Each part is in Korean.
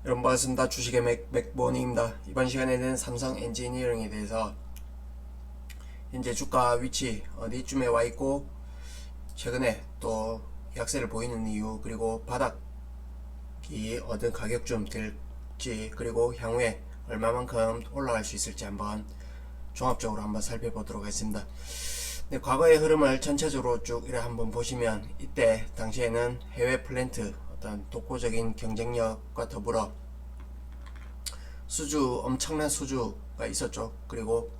여러분 반갑습니다. 주식의 맥모닝입니다. 이번 시간에는 삼성 엔지니어링에 대해서 현재 주가 위치 어디쯤에 와 있고 최근에 또 약세를 보이는 이유, 그리고 바닥이 어느 가격쯤 될지, 그리고 향후에 얼마만큼 올라갈 수 있을지 한번 종합적으로 한번 살펴보도록 하겠습니다. 네, 과거의 흐름을 전체적으로 쭉 이렇게 한번 보시면, 이때 당시에는 해외 플랜트 어떤 독보적인 경쟁력과 더불어 엄청난 수주가 있었죠. 그리고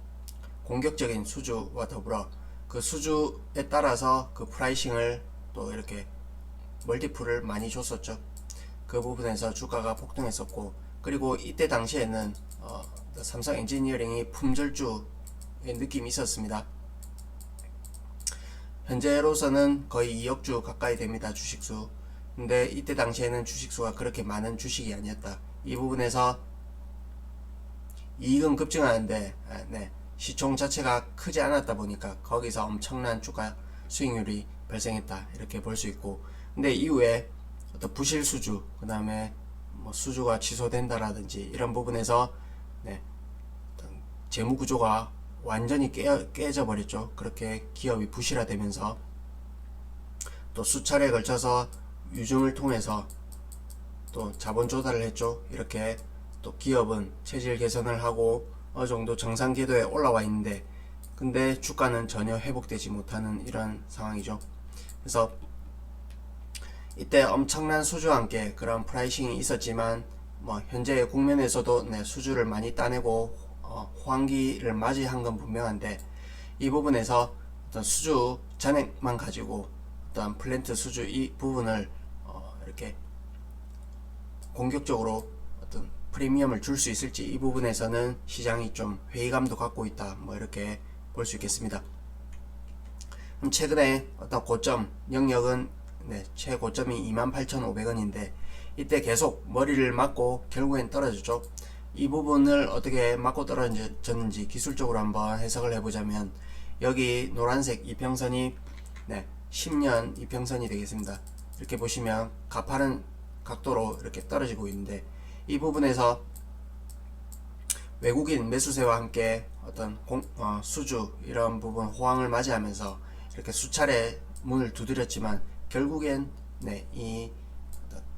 공격적인 수주와 더불어 그 수주에 따라서 그 프라이싱을 또 이렇게 멀티플을 많이 줬었죠. 그 부분에서 주가가 폭등했었고, 그리고 이때 당시에는 삼성 엔지니어링이 품절주의 느낌이 있었습니다. 현재로서는 거의 2억주 가까이 됩니다, 주식수. 근데 이때 당시에는 주식수가 그렇게 많은 주식이 아니었다. 이 부분에서 이익은 급증하는데 시총 자체가 크지 않았다 보니까 거기서 엄청난 주가 수익률이 발생했다, 이렇게 볼 수 있고, 근데 이후에 어떤 부실 수주, 그 다음에 뭐 수주가 취소된다라든지 이런 부분에서 재무 구조가 완전히 깨져 버렸죠. 그렇게 기업이 부실화되면서 또 수차례에 걸쳐서 유증을 통해서 또 자본 조달을 했죠. 이렇게 또 기업은 체질 개선을 하고 어느 정도 정상 궤도에 올라와 있는데, 근데 주가는 전혀 회복되지 못하는 이런 상황이죠. 그래서 이때 엄청난 수주와 함께 그런 프라이싱이 있었지만, 뭐 현재의 국면에서도 수주를 많이 따내고 호황기를 맞이한 건 분명한데, 이 부분에서 어떤 수주 잔액만 가지고 어떤 플랜트 수주 이 부분을 이렇게 공격적으로 어떤 프리미엄을 줄 수 있을지, 이 부분에서는 시장이 좀 회의감도 갖고 있다, 뭐 이렇게 볼 수 있겠습니다. 그럼 최근에 어떤 고점 영역은 최고점이 28,500원인데 이때 계속 머리를 맞고 결국엔 떨어졌죠. 이 부분을 어떻게 맞고 떨어졌는지 기술적으로 한번 해석을 해보자면, 여기 노란색 이평선이 10년 이평선이 되겠습니다. 이렇게 보시면 가파른 각도로 이렇게 떨어지고 있는데, 이 부분에서 외국인 매수세와 함께 어떤 수주 이런 부분 호황을 맞이하면서 이렇게 수차례 문을 두드렸지만 결국엔 이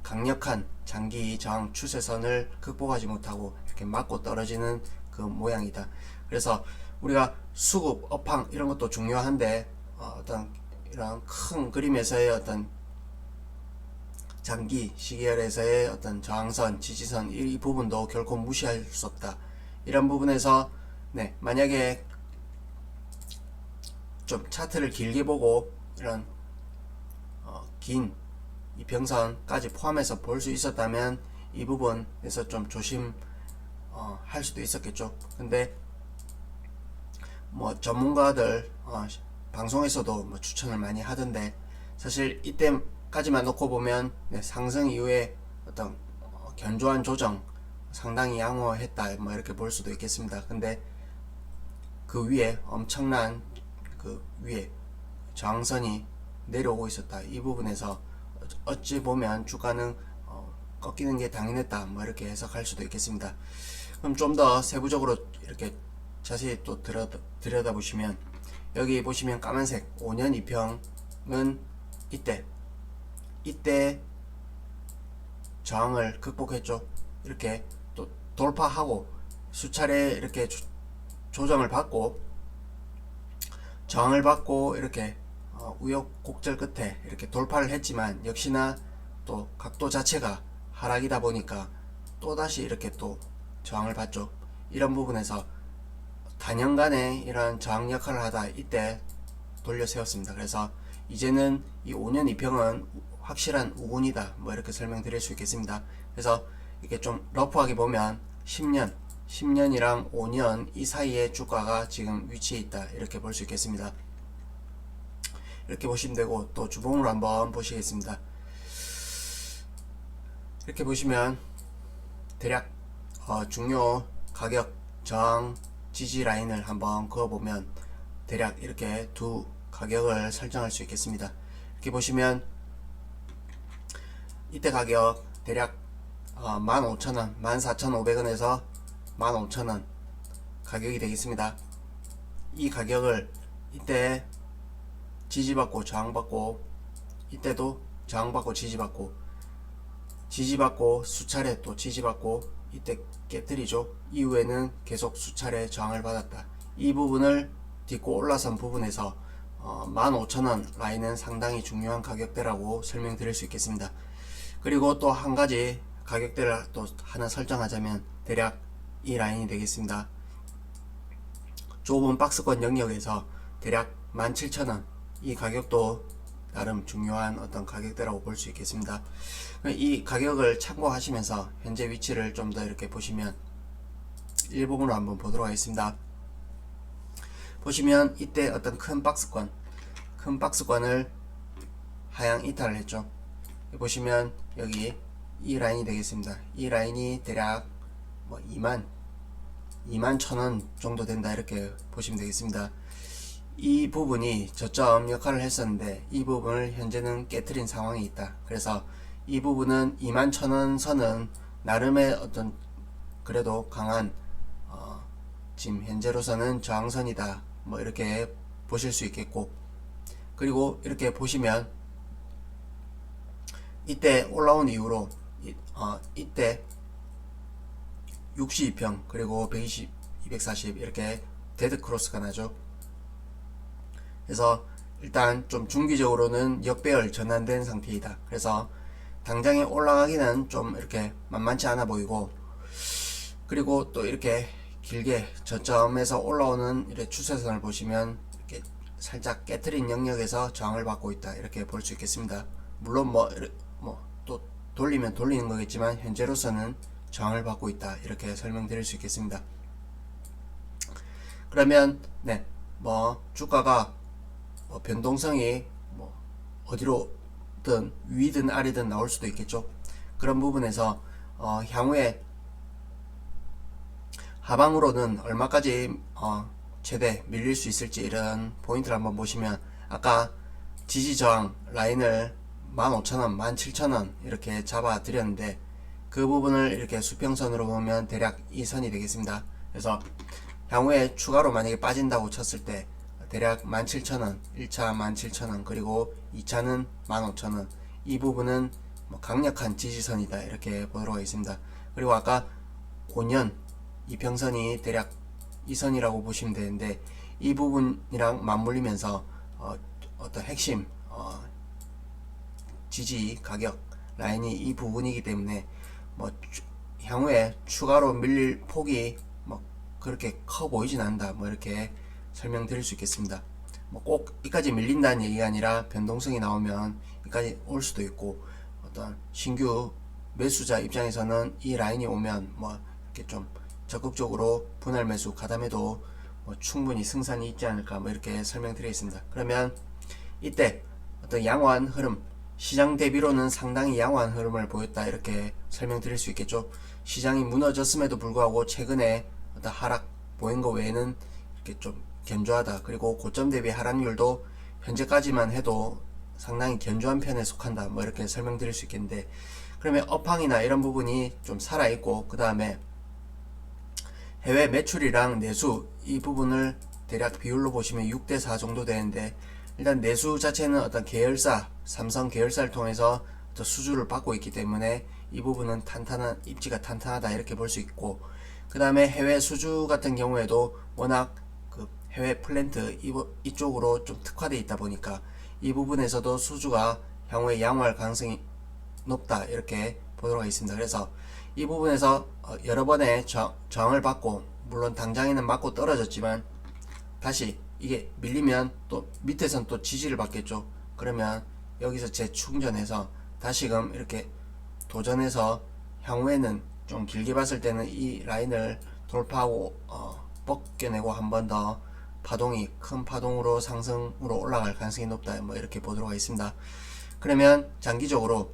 강력한 장기 저항 추세선을 극복하지 못하고 이렇게 맞고 떨어지는 그 모양이다. 그래서 우리가 수급, 업황 이런 것도 중요한데 어떤 이런 큰 그림에서의 어떤 장기 시계열에서의 어떤 저항선, 지지선 이 부분도 결코 무시할 수 없다. 이런 부분에서 만약에 좀 차트를 길게 보고 이런 긴 이평선까지 포함해서 볼 수 있었다면 이 부분에서 좀 조심 할 수도 있었겠죠. 근데 뭐 전문가들 방송에서도 뭐 추천을 많이 하던데, 사실 이때까지만 놓고 보면 상승 이후에 어떤 견조한 조정 상당히 양호했다, 뭐 이렇게 볼 수도 있겠습니다. 근데 그 위에 엄청난 그 위에 저항선이 내려오고 있었다. 이 부분에서 어찌 보면 주가는 꺾이는 게 당연했다, 뭐 이렇게 해석할 수도 있겠습니다. 그럼 좀 더 세부적으로 이렇게 자세히 또 들여다보시면, 여기 보시면 까만색 5년 이평은 이때 저항을 극복했죠. 이렇게 또 돌파하고 수차례 이렇게 조정을 받고 저항을 받고 이렇게 우여곡절 끝에 이렇게 돌파를 했지만, 역시나 또 각도 자체가 하락이다 보니까 또다시 이렇게 또 저항을 받죠. 이런 부분에서 단연간의 이런 저항 역할을 하다 이때 돌려 세웠습니다. 그래서 이제는 이 5년 이평은 확실한 우군이다, 뭐 이렇게 설명드릴 수 있겠습니다. 그래서 이렇게 좀 러프하게 보면 10년이랑 5년 이 사이에 주가가 지금 위치해 있다, 이렇게 볼 수 있겠습니다. 이렇게 보시면 되고, 또 주봉으로 한번 보시겠습니다. 이렇게 보시면 대략 중요 가격 저항 지지 라인을 한번 그어보면 대략 이렇게 두 가격을 설정할 수 있겠습니다. 이렇게 보시면 이때 가격 대략 15,000원, 14,500원에서 15,000원 가격이 되겠습니다. 이 가격을 이때 지지받고 저항받고, 이때도 저항받고 지지받고 수차례 또 지지받고 이때 깨뜨리죠. 이후에는 계속 수차례 저항을 받았다. 이 부분을 딛고 올라선 부분에서 15,000원 라인은 상당히 중요한 가격대라고 설명드릴 수 있겠습니다. 그리고 또 한 가지 가격대를 또 하나 설정하자면 대략 이 라인이 되겠습니다. 좁은 박스권 영역에서 대략 17,000원, 이 가격도 나름 중요한 어떤 가격대라고 볼 수 있겠습니다. 이 가격을 참고하시면서 현재 위치를 좀 더 이렇게 보시면 일봉으로 한번 보도록 하겠습니다. 보시면 이때 어떤 큰 박스권을 하향 이탈을 했죠. 보시면 여기 이 라인이 되겠습니다. 이 라인이 대략 21,000원 정도 된다, 이렇게 보시면 되겠습니다. 이 부분이 저점 역할을 했었는데 이 부분을 현재는 깨트린 상황이 있다. 그래서 이 부분은 21,000원 선은 나름의 어떤 그래도 강한 지금 현재로서는 저항선이다, 이렇게 보실 수 있겠고, 그리고 이렇게 보시면 이때 올라온 이후로 이때 62평 그리고 120, 240 이렇게 데드 크로스가 나죠. 그래서 일단 좀 중기적으로는 역배열 전환된 상태이다. 그래서 당장에 올라가기는 좀 이렇게 만만치 않아 보이고, 그리고 또 이렇게 길게 저점에서 올라오는 이렇게 추세선을 보시면 이렇게 살짝 깨트린 영역에서 저항을 받고 있다, 이렇게 볼 수 있겠습니다. 물론 또 돌리면 돌리는 거겠지만 현재로서는 저항을 받고 있다, 이렇게 설명드릴 수 있겠습니다. 그러면 주가가 변동성이 어디로든 위든 아래든 나올 수도 있겠죠. 그런 부분에서 향후에 하방으로는 얼마까지 최대 밀릴 수 있을지, 이런 포인트를 한번 보시면 아까 지지저항 라인을 15,000원, 17,000원 이렇게 잡아 드렸는데 그 부분을 이렇게 수평선으로 보면 대략 이 선이 되겠습니다. 그래서 향후에 추가로 만약에 빠진다고 쳤을 때 대략 17,000원, 1차 17,000원, 그리고 2차는 15,000원, 이 부분은 강력한 지지선이다, 이렇게 보도록 하겠습니다. 그리고 아까 5년 이평선이 대략 이 선이라고 보시면 되는데 이 부분이랑 맞물리면서 어떤 핵심 지지 가격 라인이 이 부분이기 때문에 향후에 추가로 밀릴 폭이 그렇게 커 보이진 않는다, 이렇게 설명드릴 수 있겠습니다. 꼭 이까지 밀린다는 얘기가 아니라 변동성이 나오면 이까지 올 수도 있고, 어떤 신규 매수자 입장에서는 이 라인이 오면 이렇게 좀 적극적으로 분할 매수 가담해도 충분히 승산이 있지 않을까, 이렇게 설명드리겠습니다. 그러면 이때 어떤 양호한 흐름, 시장 대비로는 상당히 양호한 흐름을 보였다, 이렇게 설명드릴 수 있겠죠. 시장이 무너졌음에도 불구하고 최근에 어떤 하락 보인 거 외에는 이렇게 좀 견조하다. 그리고 고점 대비 하락률도 현재까지만 해도 상당히 견조한 편에 속한다, 이렇게 설명드릴 수 있겠는데, 그러면 업황이나 이런 부분이 좀 살아있고, 그 다음에 해외 매출이랑 내수 이 부분을 대략 비율로 보시면 6대4 정도 되는데, 일단 내수 자체는 어떤 계열사, 삼성 계열사를 통해서 어떤 수주를 받고 있기 때문에 이 부분은 탄탄한, 입지가 탄탄하다, 이렇게 볼 수 있고, 그 다음에 해외 수주 같은 경우에도 워낙 그 해외 플랜트 이쪽으로 좀 특화되어 있다 보니까 이 부분에서도 수주가 향후에 양호할 가능성이 높다, 이렇게 보도록 하겠습니다. 그래서 이 부분에서 여러 번의 저항을 받고, 물론 당장에는 맞고 떨어졌지만 다시 이게 밀리면 또 밑에선 또 지지를 받겠죠. 그러면 여기서 재충전해서 다시금 이렇게 도전해서 향후에는 좀 길게 봤을 때는 이 라인을 돌파하고 벗겨내고 한 번 더 파동이 큰 파동으로 상승으로 올라갈 가능성이 높다, 이렇게 보도록 하겠습니다. 그러면 장기적으로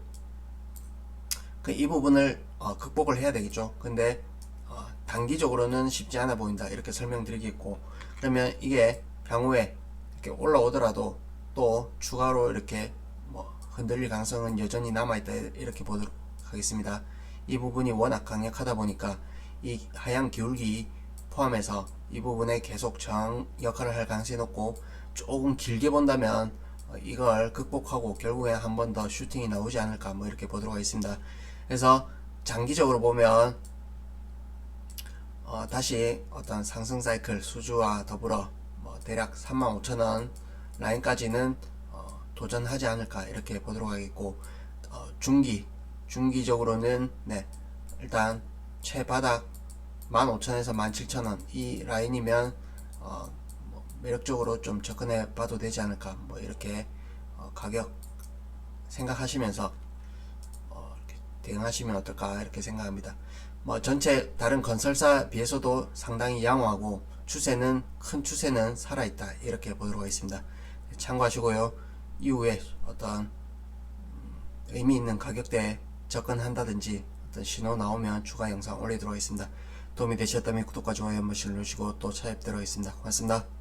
이 부분을 극복을 해야 되겠죠. 근데 단기적으로는 쉽지 않아 보인다, 이렇게 설명드리겠고, 그러면 이게 향후에 이렇게 올라오더라도 또 추가로 이렇게 흔들릴 가능성은 여전히 남아있다, 이렇게 보도록 하겠습니다. 이 부분이 워낙 강력하다 보니까 이 하향 기울기 포함해서 이 부분에 계속 저항 역할을 할 가능성이 높고, 조금 길게 본다면 이걸 극복하고 결국에 한 번 더 슈팅이 나오지 않을까, 뭐 이렇게 보도록 하겠습니다. 그래서 장기적으로 보면 다시 어떤 상승 사이클 수주와 더불어 뭐 대략 35,000원 라인까지는 도전하지 않을까, 이렇게 보도록 하겠고, 중기적으로는 네, 일단 최바닥 15,000에서 17,000원 이 라인이면 뭐 매력적으로 좀 접근해 봐도 되지 않을까, 뭐 이렇게 가격 생각하시면서 이렇게 대응하시면 어떨까, 이렇게 생각합니다. 뭐 전체 다른 건설사 비해서도 상당히 양호하고 큰 추세는 살아있다, 이렇게 보도록 하겠습니다. 참고하시고요. 이후에 어떤 의미 있는 가격대에 접근한다든지 어떤 신호 나오면 추가 영상 올리도록 하겠습니다. 도움이 되셨다면 구독과 좋아요 한 번씩 눌러주시고 또 찾아뵙도록 하겠습니다. 고맙습니다.